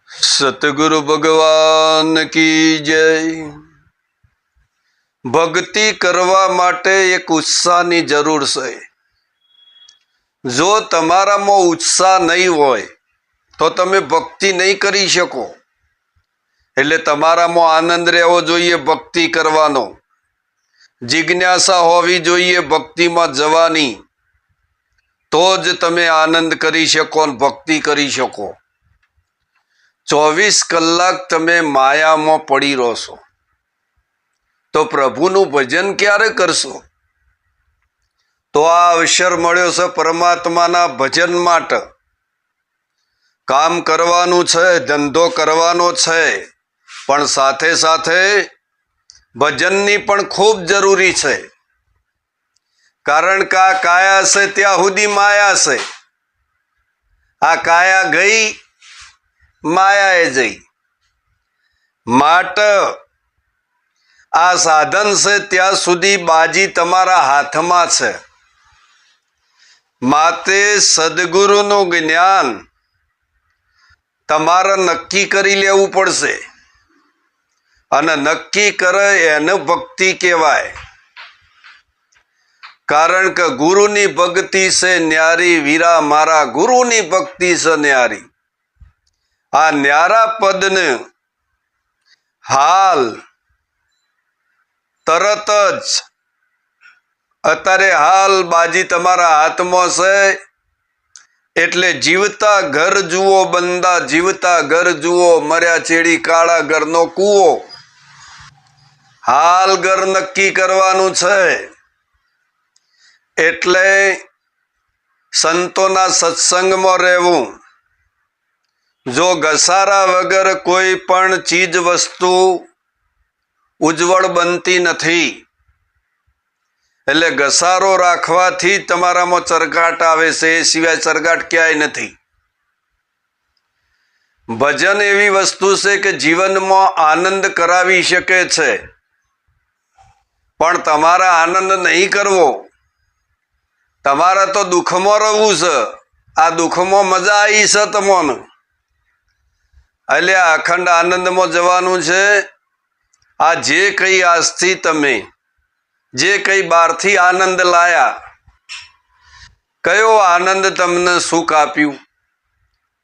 સતગુરુ ભગવાન કી જય। ભક્તિ કરવા માટે એક ઉત્સાહની જરૂર છે। જો તમારામાં ઉત્સાહ નહીં હોય તો તમે ભક્તિ નહીં કરી શકો। એટલે તમારામાં આનંદ રહેવો જોઈએ ભક્તિ કરવાનો, જિજ્ઞાસા હોવી જોઈએ ભક્તિમાં જવાની, તો જ તમે આનંદ કરી શકો અને ભક્તિ કરી શકો। 24 કલાક તમે માયામાં પડી રહો છો તો પ્રભુનું ભજન ક્યારે કરશો? તો આ અવસર મળ્યો છે પરમાત્માના ભજન માટે। કામ કરવાનું છે, ધંધો કરવાનો છે, પણ સાથે સાથે ભજનની પણ ખૂબ જરૂરી છે। કારણ કે આ કાયા છે ત્યાં સુધી માયા છે। આ કાયા ગઈ, માયાએ જઈ। માટે આ સાધન છે ત્યાં સુધી બાજી તમારા હાથમાં છે। માટે સદગુરુનું જ્ઞાન તમારે નક્કી કરી લેવું પડશે, અને નક્કી કરે એને ભક્તિ કહેવાય। કારણ કે ગુરુની ભક્તિ છે ન્યારી, વીરા મારા ગુરુની ભક્તિ છે ન્યારી। આ ન્યારા પદને હાલ તરત જ અત્યારે હાલ બાજી તમારા હાથમાં છે। એટલે જીવતા ઘર જુઓ બંદા, જીવતા ઘર જુઓ, મર્યા ચેડી કાળા ઘરનો કૂવો। હાલ ઘર નક્કી કરવાનું છે। એટલે સંતોના સત્સંગમાં રહેવું। જો ઘસારા વગર કોઈ પણ ચીજ વસ્તુ ઉજ્જવળ બનતી નથી। એટલે ઘસારો રાખવાથી તમારામાં ચરકાટ આવે છે, એ સિવાય ચરકાટ ક્યાંય નથી। ભજન એવી વસ્તુ છે કે જીવનમાં આનંદ કરાવી શકે છે, પણ તમારા આનંદ નહીં કરવો, તમારે તો દુઃખમાં રહેવું છે। આ દુઃખમાં મજા આવી છે તમને, એટલે અખંડ આનંદમાં જવાનું છે। આ જે કંઈ આજથી તમે જે કંઈ બહારથી આનંદ લાયા, કયો આનંદ તમને સુખ આપ્યું?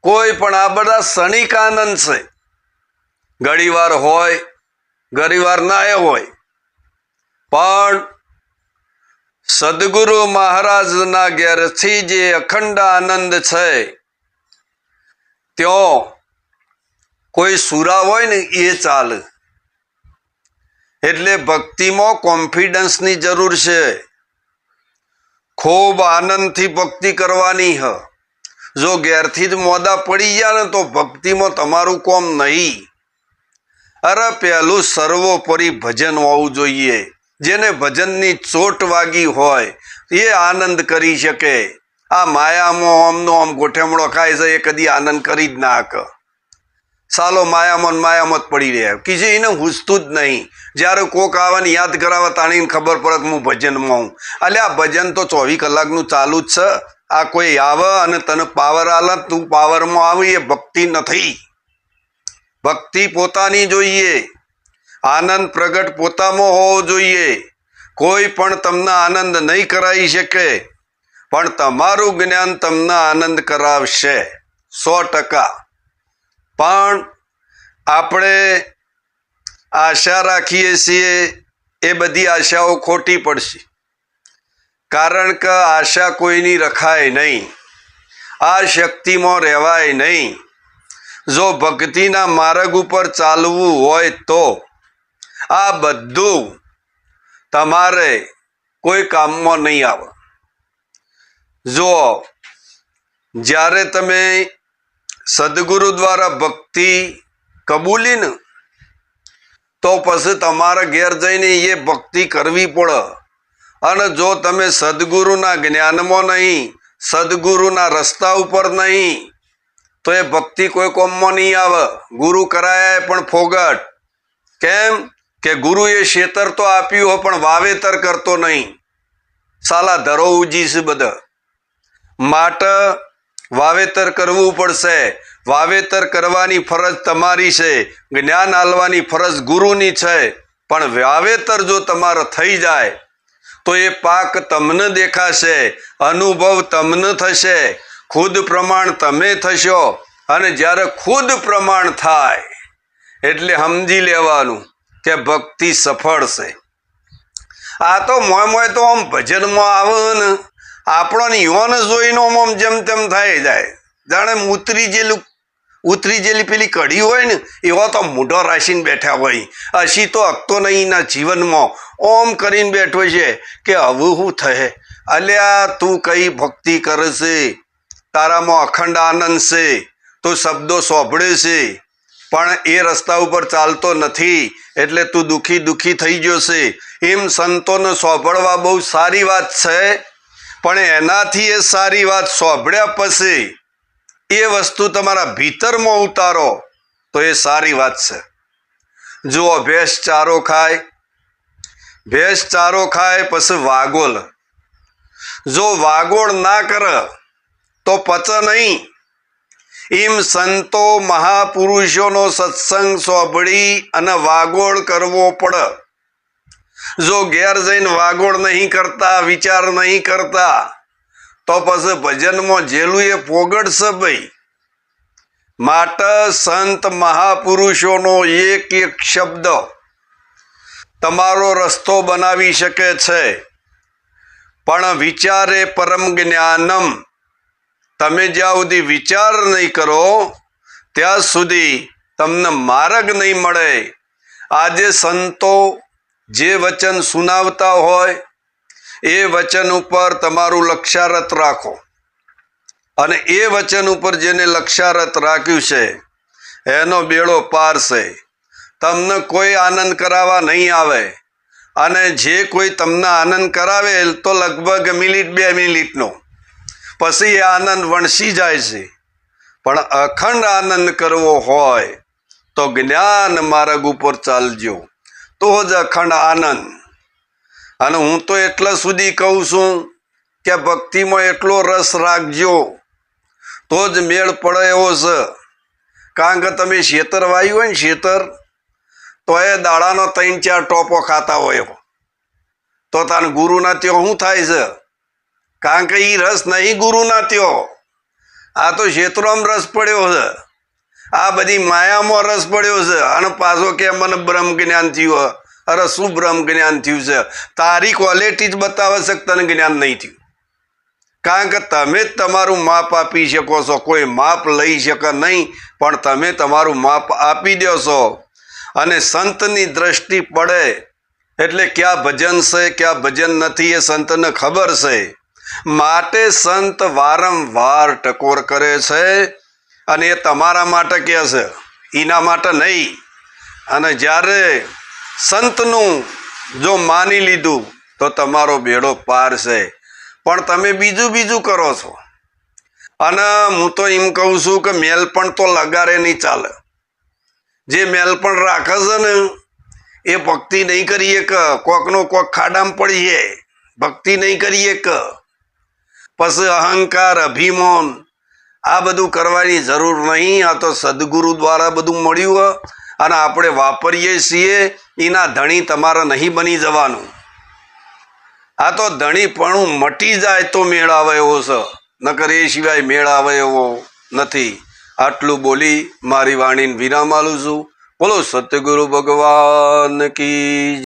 કોઈ પણ આ બધા ક્ષણિક આનંદ છે। ઘણીવાર હોય, ઘણીવાર ના હોય, પણ સદગુરુ મહારાજના ઘેરથી જે અખંડ આનંદ છે, ત્યાં કોઈ સુરા હોય ને એ ચાલે। એટલે ભક્તિમાં કોન્ફિડન્સની જરૂર છે। ખૂબ આનંદથી ભક્તિ કરવાની હ। જો ઘેરથી જ મોદા પડી ગયા ને તો ભક્તિમાં તમારું કોમ નહીં। અરે પહેલું સર્વોપરી ભજન હોવું જોઈએ। જેને ભજનની ચોટ વાગી હોય એ આનંદ કરી શકે। આ માયામાં આમનો આમ ગોઠેમડો ખાય છે, એ કદી આનંદ કરી જ ના શકે। સાલો માયામાં જ પડી રહ્યા, કે એને હુસતું જ નહીં। જ્યારે કોક આવાને યાદ કરાવે તાણીને ખબર પડે કે હું ભજનમાં હું। એટલે આ ભજન તો 24 કલાકનું ચાલુ જ છે। આ કોઈ આવે અને તને પાવર આલે, તું પાવરમાં આવી, એ ભક્તિ નથી। ભક્તિ પોતાની જોઈએ, આનંદ પ્રગટ પોતામાં હોવો જોઈએ। કોઈ પણ તમને આનંદ નહીં કરાવી શકે, પણ તમારું જ્ઞાન તમને આનંદ કરાવશે 100%। પણ આપણે આશા રાખીએ છીએ એ બધી આશાઓ ખોટી પડશે। કારણ કે આશા કોઈની રખાય નહીં, આ શક્તિમાં રહેવાય નહીં। જો ભક્તિના માર્ગ ઉપર ચાલવું હોય તો આ બધું તમારે કોઈ કામમાં નહીં આવે। જો જ્યારે તમે સદગુરુ દ્વારા ભક્તિ કબૂલી ને, તો પછી તમારા ઘેર જઈને એ ભક્તિ કરવી પડે। અને જો તમે સદગુરુના જ્ઞાનમાં નહીં, સદગુરુના રસ્તા ઉપર નહીં, તો એ ભક્તિ કોઈ કોમમાં નહીં આવે। ગુરુ કરાયા પણ ફોગટ। કેમ કે ગુરુએ ખેતર તો આપ્યું હોય પણ વાવેતર કરતો નહીં। સાલા ધરો ઉજી છે બધા। માટે વાવેતર કરવું પડશે। વાવેતર કરવાની ફરજ તમારી છે, જ્ઞાન આલવાની ફરજ ગુરુની છે, પણ વાવેતર જો તમારો થઈ જાય તો એ પાક તમને દેખાશે, અનુભવ તમને થશે, ખુદ પ્રમાણ તમે થશો. અને જ્યારે ખુદ પ્રમાણ થાય એટલે સમજી લેવાનું કે ભક્તિ સફળ છે. આ તો મોય તો આમ ભજનમાં આવે ને આપણને યોન જોઈને આમ જેમ તેમ થાય જાય, જાણે ઉતરી જેલી પેલી કઢી હોય ને એવા તો મૂઢો રાશીને બેઠા હોય. હસી તો હકતો નહીં ના જીવનમાં ઓમ કરીને બેઠો છે કે હવે શું થયે? અલ્યા તું કઈ ભક્તિ કરે છે, તારામાં અખંડ આનંદ છે, તું શબ્દો સાંભળે છે, પણ એ રસ્તા ઉપર ચાલતો નથી એટલે તું દુઃખી થઈ ગયો છે. એમ સંતોને સાંભળવા બહુ સારી વાત છે, પણ એનાથી એ સારી વાત સાંભળ્યા પછી એ વસ્તુ તમારા ભીતરમાં ઉતારો તો એ સારી વાત છે. જુઓ, ભેંસ ચારો ખાય પછી વાગોળ, જો વાગોળ ના કરે તો પચે નહીં. એમ સંતો મહાપુરુષોનો સત્સંગ સાંભળી અને વાગોળ કરવો પડે. જો ઘેર જઈને વાગોળ નહીં કરતા, વિચાર નહીં કરતા, તો પછી ભજનમાં જેલું એ પોગડશે ભાઈ. માટે સંત મહાપુરુષોનો એક એક શબ્દ તમારો રસ્તો બનાવી શકે છે, પણ વિચારે પરમ જ્ઞાનમ. તમે જ્યાં સુધી વિચાર નહીં કરો ત્યાં સુધી તમને માર્ગ નહીં મળે. આજે સંતો જે વચન સુનાવતા હોય એ વચન ઉપર તમારું લક્ષ્યારત રાખો, અને એ વચન ઉપર જેને લક્ષ્યારત રાખ્યું છે એનો બેડો પાર છે. તમને કોઈ આનંદ કરાવવા નહીં આવે, અને જે કોઈ તમને આનંદ કરાવે તો લગભગ મિનિટ 2 મિનિટનો, પછી એ આનંદ વણસી જાય છે. પણ અખંડ આનંદ કરવો હોય તો જ્ઞાન માર્ગ ઉપર ચાલજો, તો જ અખંડ આનંદ. અને હું તો એટલા સુધી કહું છું કે ભક્તિમાં એટલો રસ રાખજો તો જ મેળ પડે એવો છે. કારણ કે તમે શેતર વાયું હોય ને શેતર, તો એ દાડાનો 3-4 ટોપો ખાતા હોય તો તાન ગુરુના ત્યાં શું થાય છે? કારણ કે એ રસ નહીં ગુરુના ત્યાં. આ તો શેતરોમાં રસ પડ્યો છે, આ બધી માયામાં રસ પડ્યો છે. અને પાછો કે મને બ્રહ્મ જ્ઞાન થયું. અરે શું બ્રહ્મ જ્ઞાન થયું છે? તારી ક્વોલિટી જ બતાવે છે કે તને જ્ઞાન નહીં થયું. કારણ કે તમે જ તમારું માપ આપી શકો છો, કોઈ માપ લઈ શકે નહીં, પણ તમે તમારું માપ આપી દો છો. અને સંતની દ્રષ્ટિ પડે એટલે ક્યાં ભજન છે ક્યાં ભજન નથી એ સંતને ખબર છે. માટે સંત વારંવાર ટકોર કરે છે, અને એ તમારા માટે કહે છે, એના માટે નહીં. અને જ્યારે સંતનું જો માની લીધું તો તમારો બેડો પાર છે. પણ તમે બીજું કરો છો. અને હું તો એમ કહું છું કે મેલપણ તો લગારે નહીં ચાલે. જે મેલપણ રાખે છે ને એ ભક્તિ નહીં કરીએ કે કોકનો કોક ખાડામાં પડીએ, ભક્તિ નહીં કરીએ કે પછી અહંકાર, અભિમાન આ બધું કરવાની જરૂર નહીં. આ તો સદગુરુ દ્વારા બધું મળ્યું અને આપણે વાપરીએ છીએ. એના ધણી તમારે નહીં બની જવાનું. આ તો ધણીપણું મટી જાય તો મેળ આવે એવો છે, નકર એ સિવાય મેળ આવે એવો નથી. આટલું બોલી મારી વાણીને વિરામ આલું છું. બોલો સતગુરુ ભગવાન કી.